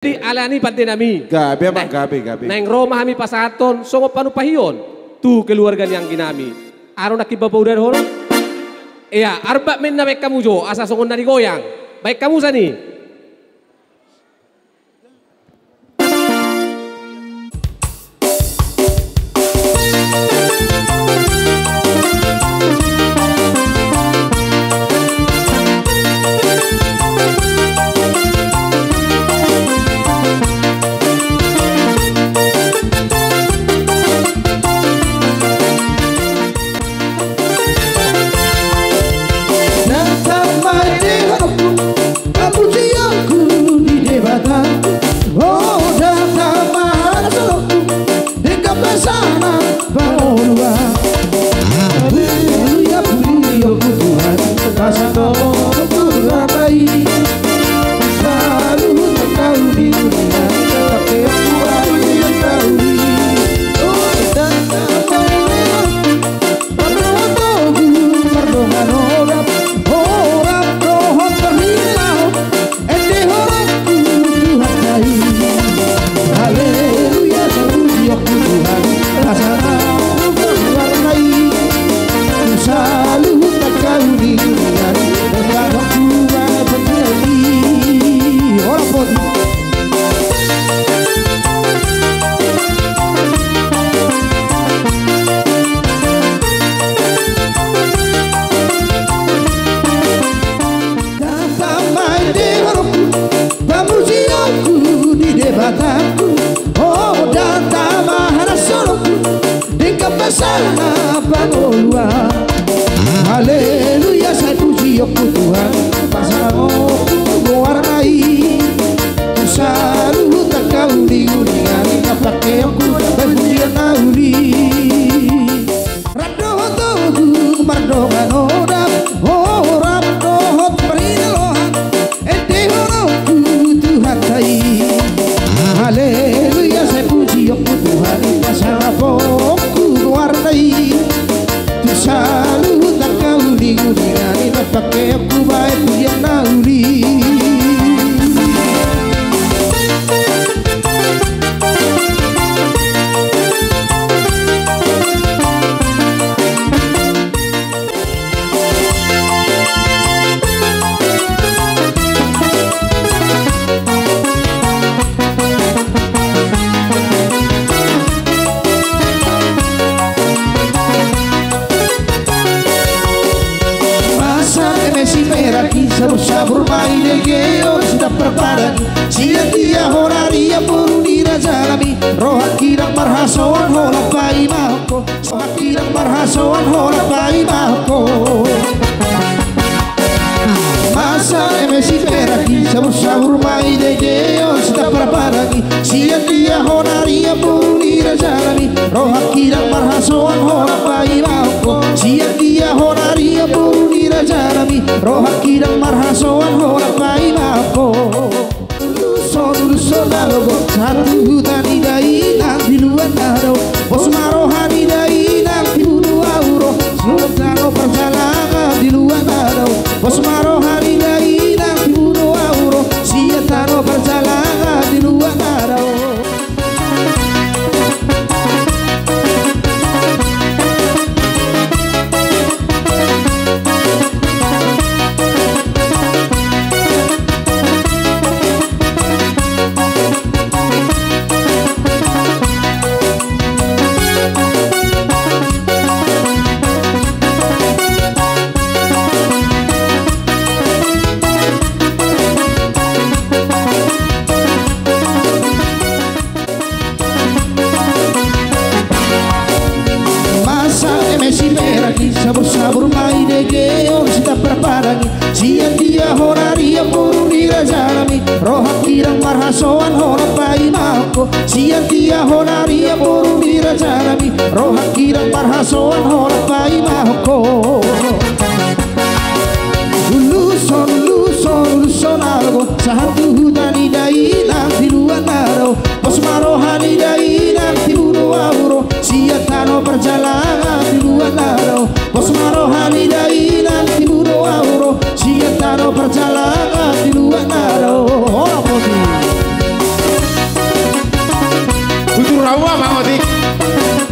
Di alani pati nami. Gabi emang gabi. Neng Roma kami pasaton, songo panu pahion. Tu keluarga yang ginami. Aro nakibaba udah hono. Iya, arba men na baik kamu jo, asa songon nari goyang. Baik kamu sani. Haleluya, saya puji aku Tuhan, pasanganmu mewarnai. Ku selalu tak kau diuningan, pakai aku berpujian nauli. Rado tohu mardogan odap, oh rado perilohan, ente horoku Tuhan tai. Haleluya, saya puji aku Tuhan, pasanganmu mewarnai. Ku selalu tak kau diuningan, pakai aku baik pujian nauli. Sabur mai de geo sudah perpadan sia dia horaria purunira jalami roh kirang marhasawan hola pai mahko roh kirang marhasawan hola pai mahko masa emesi peraki sabur mai de geo sudah perpadan sia dia horaria purunira jalami roh kirang marhasawan hola pai mahko sia dia horaria purunira jalami roh kirang marhasawan hola pai mahko Luluson lago satu hutan idai nang di luar nado bos marohani dai nang di budu auro sultano perjalanan di luar nado bos marohani dai nang di budu auro siatano perjalanan di luar nado. Sabur mai de geo sita perparangi sia dia horaria purunira jalami roh kirang marhasawan hola pai mahko sia dia horaria purunira jalami roh kirang marhasawan hola pai mahko Luluson algo satu hutan idai nang di luar nado pos marohani dai nang di budu auro sia tano perjalanan di luar nado pos marohani dai nang di budu auro sia tano perjalanan di luar nado. Oh poti Butuh rawa Bang Otik.